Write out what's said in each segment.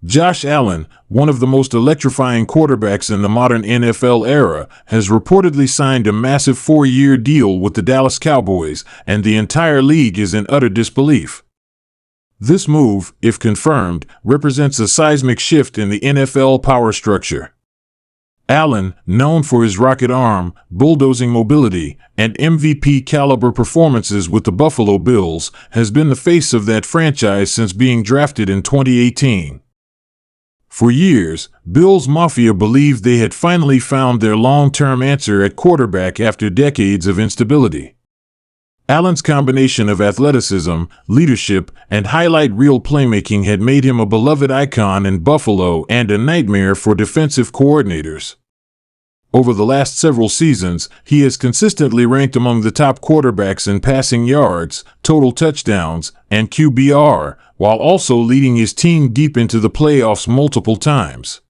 Josh Allen, one of the most electrifying quarterbacks in the modern NFL era, has reportedly signed a massive 4-year deal with the Dallas Cowboys, and the entire league is in utter disbelief. This move, if confirmed, represents a seismic shift in the NFL power structure. Allen, known for his rocket arm, bulldozing mobility, and MVP-caliber performances with the Buffalo Bills, has been the face of that franchise since being drafted in 2018. For years, Bills Mafia believed they had finally found their long-term answer at quarterback after decades of instability. Allen's combination of athleticism, leadership, and highlight reel playmaking had made him a beloved icon in Buffalo and a nightmare for defensive coordinators. Over the last several seasons, he has consistently ranked among the top quarterbacks in passing yards, total touchdowns, and QBR, while also leading his team deep into the playoffs multiple times.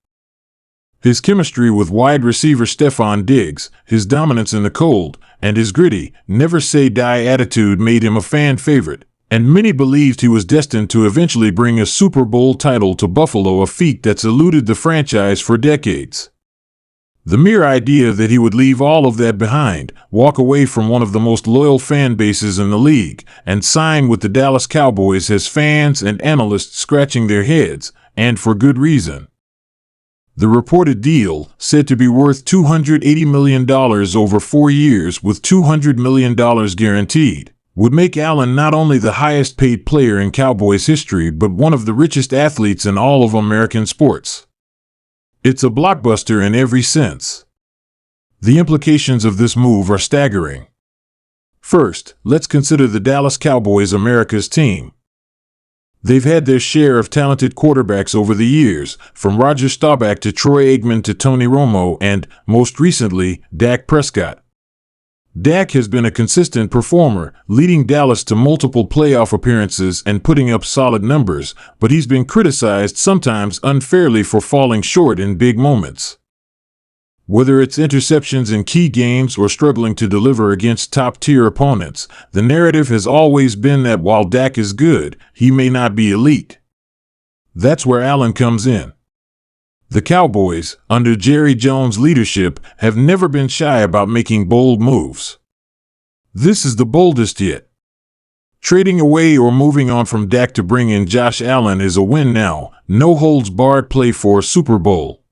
His chemistry with wide receiver Stephon Diggs, his dominance in the cold, and his gritty, never-say-die attitude made him a fan favorite, and many believed he was destined to eventually bring a Super Bowl title to Buffalo, a feat that's eluded the franchise for decades. The mere idea that he would leave all of that behind, walk away from one of the most loyal fan bases in the league, and sign with the Dallas Cowboys has fans and analysts scratching their heads, and for good reason. The reported deal, said to be worth $280 million over 4 years with $200 million guaranteed, would make Allen not only the highest-paid player in Cowboys history but one of the richest athletes in all of American sports. It's a blockbuster in every sense. The implications of this move are staggering. First, let's consider the Dallas Cowboys, America's team. They've had their share of talented quarterbacks over the years, from Roger Staubach to Troy Aikman to Tony Romo and, most recently, Dak Prescott. Dak has been a consistent performer, leading Dallas to multiple playoff appearances and putting up solid numbers, but he's been criticized sometimes unfairly for falling short in big moments. Whether it's interceptions in key games or struggling to deliver against top-tier opponents, the narrative has always been that while Dak is good, he may not be elite. That's where Allen comes in. The Cowboys, under Jerry Jones' leadership, have never been shy about making bold moves. This is the boldest yet. Trading away or moving on from Dak to bring in Josh Allen is a win now, no-holds-barred play for a Super Bowl.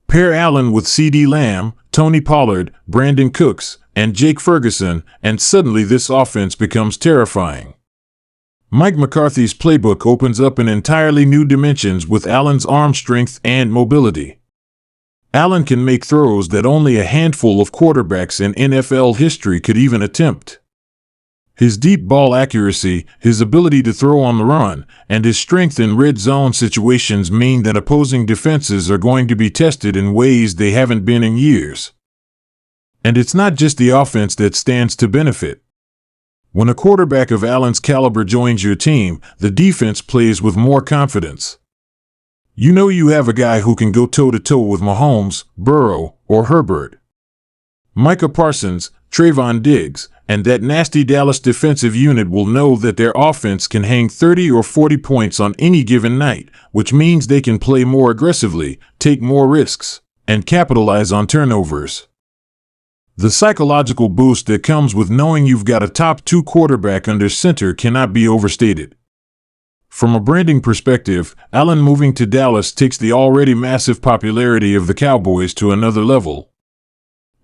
Pair Allen with CeeDee Lamb, Tony Pollard, Brandon Cooks, and Jake Ferguson, and suddenly this offense becomes terrifying. Mike McCarthy's playbook opens up in entirely new dimensions with Allen's arm strength and mobility. Allen can make throws that only a handful of quarterbacks in NFL history could even attempt. His deep ball accuracy, his ability to throw on the run, and his strength in red zone situations mean that opposing defenses are going to be tested in ways they haven't been in years. And it's not just the offense that stands to benefit. When a quarterback of Allen's caliber joins your team, the defense plays with more confidence. You know you have a guy who can go toe-to-toe with Mahomes, Burrow, or Herbert. Micah Parsons, Trayvon Diggs, and that nasty Dallas defensive unit will know that their offense can hang 30 or 40 points on any given night, which means they can play more aggressively, take more risks, and capitalize on turnovers. The psychological boost that comes with knowing you've got a top-2 quarterback under center cannot be overstated. From a branding perspective, Allen moving to Dallas takes the already massive popularity of the Cowboys to another level.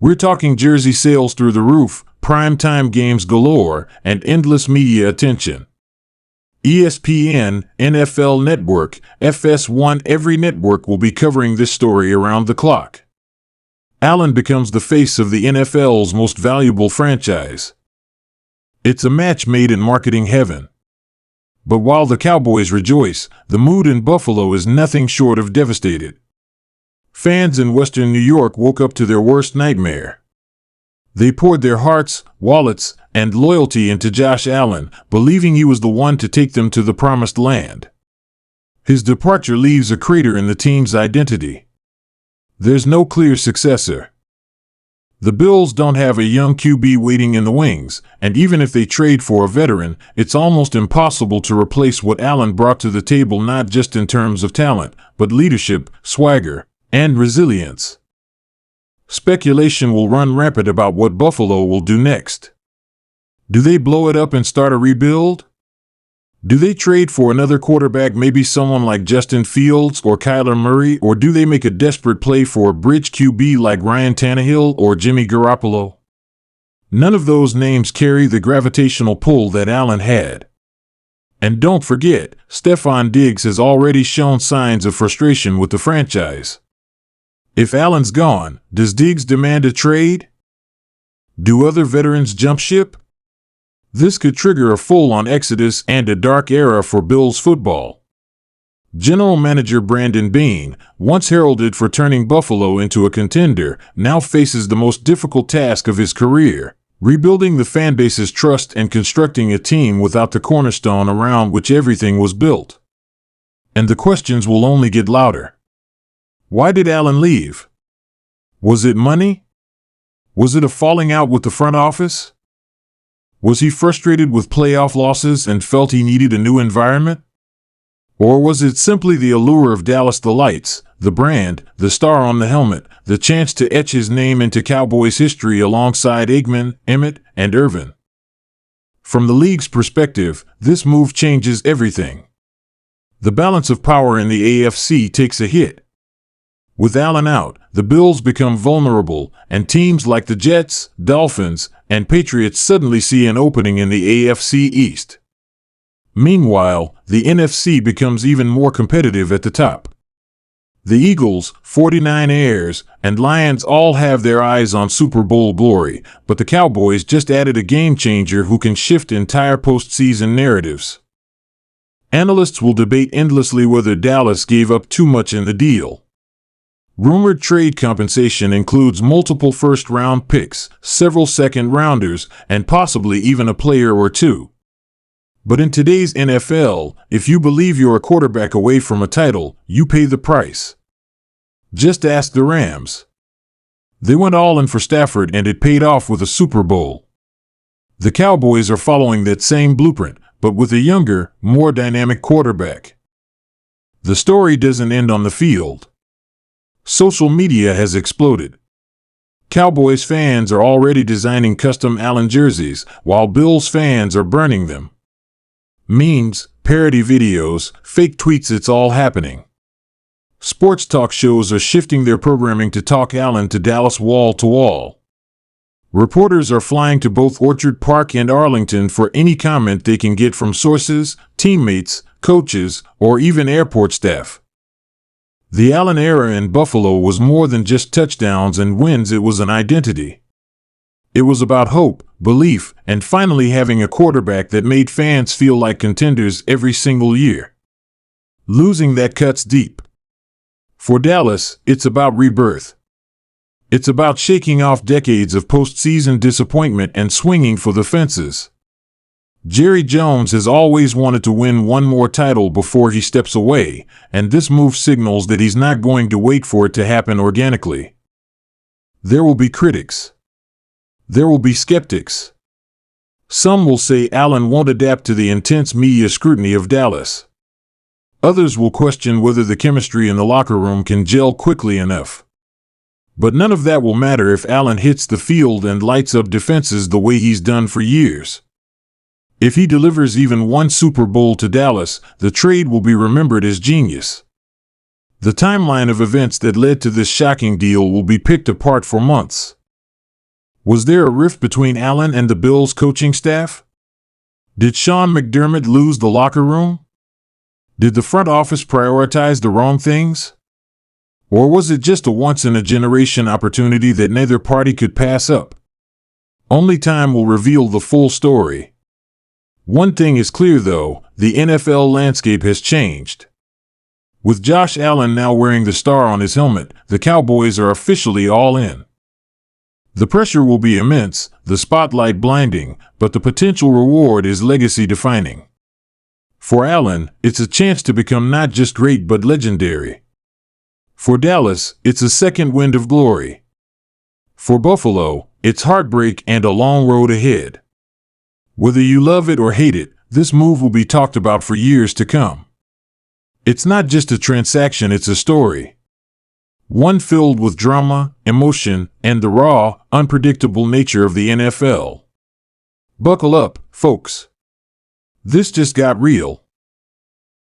We're talking jersey sales through the roof, primetime games galore, and endless media attention. ESPN, NFL Network, FS1, every network will be covering this story around the clock. Allen becomes the face of the NFL's most valuable franchise. It's a match made in marketing heaven. But while the Cowboys rejoice, the mood in Buffalo is nothing short of devastated. Fans in Western New York woke up to their worst nightmare. They poured their hearts, wallets, and loyalty into Josh Allen, believing he was the one to take them to the promised land. His departure leaves a crater in the team's identity. There's no clear successor. The Bills don't have a young QB waiting in the wings, and even if they trade for a veteran, it's almost impossible to replace what Allen brought to the table, not just in terms of talent, but leadership, swagger, and resilience. Speculation will run rampant about what Buffalo will do next. Do they blow it up and start a rebuild? Do they trade for another quarterback, maybe someone like Justin Fields or Kyler Murray, or do they make a desperate play for a bridge QB like Ryan Tannehill or Jimmy Garoppolo? None of those names carry the gravitational pull that Allen had. And don't forget, Stefon Diggs has already shown signs of frustration with the franchise. If Allen's gone, does Diggs demand a trade? Do other veterans jump ship? This could trigger a full-on exodus and a dark era for Bills football. General Manager Brandon Beane, once heralded for turning Buffalo into a contender, now faces the most difficult task of his career, rebuilding the fanbase's trust and constructing a team without the cornerstone around which everything was built. And the questions will only get louder. Why did Allen leave? Was it money? Was it a falling out with the front office? Was he frustrated with playoff losses and felt he needed a new environment? Or was it simply the allure of Dallas the lights, the brand, the star on the helmet, the chance to etch his name into Cowboys history alongside Aikman, Emmett, and Irvin? From the league's perspective, this move changes everything. The balance of power in the AFC takes a hit. With Allen out, the Bills become vulnerable, and teams like the Jets, Dolphins, and Patriots suddenly see an opening in the AFC East. Meanwhile, the NFC becomes even more competitive at the top. The Eagles, 49ers, and Lions all have their eyes on Super Bowl glory, but the Cowboys just added a game-changer who can shift entire postseason narratives. Analysts will debate endlessly whether Dallas gave up too much in the deal. Rumored trade compensation includes multiple first-round picks, several second-rounders, and possibly even a player or two. But in today's NFL, if you believe you're a quarterback away from a title, you pay the price. Just ask the Rams. They went all in for Stafford and it paid off with a Super Bowl. The Cowboys are following that same blueprint, but with a younger, more dynamic quarterback. The story doesn't end on the field. Social media has exploded. Cowboys fans are already designing custom Allen jerseys, while Bills fans are burning them. Memes, parody videos, fake tweets, it's all happening. Sports talk shows are shifting their programming to talk Allen to Dallas wall to wall. Reporters are flying to both Orchard Park and Arlington for any comment they can get from sources, teammates, coaches, or even airport staff. The Allen era in Buffalo was more than just touchdowns and wins, it was an identity. It was about hope, belief, and finally having a quarterback that made fans feel like contenders every single year. Losing that cuts deep. For Dallas, it's about rebirth. It's about shaking off decades of postseason disappointment and swinging for the fences. Jerry Jones has always wanted to win one more title before he steps away, and this move signals that he's not going to wait for it to happen organically. There will be critics. There will be skeptics. Some will say Allen won't adapt to the intense media scrutiny of Dallas. Others will question whether the chemistry in the locker room can gel quickly enough. But none of that will matter if Allen hits the field and lights up defenses the way he's done for years. If he delivers even one Super Bowl to Dallas, the trade will be remembered as genius. The timeline of events that led to this shocking deal will be picked apart for months. Was there a rift between Allen and the Bills' coaching staff? Did Sean McDermott lose the locker room? Did the front office prioritize the wrong things? Or was it just a once-in-a-generation opportunity that neither party could pass up? Only time will reveal the full story. One thing is clear though, the NFL landscape has changed. With Josh Allen now wearing the star on his helmet, the Cowboys are officially all in. The pressure will be immense, the spotlight blinding, but the potential reward is legacy-defining. For Allen, it's a chance to become not just great but legendary. For Dallas, it's a second wind of glory. For Buffalo, it's heartbreak and a long road ahead. Whether you love it or hate it, this move will be talked about for years to come. It's not just a transaction, it's a story. One filled with drama, emotion, and the raw, unpredictable nature of the NFL. Buckle up, folks. This just got real.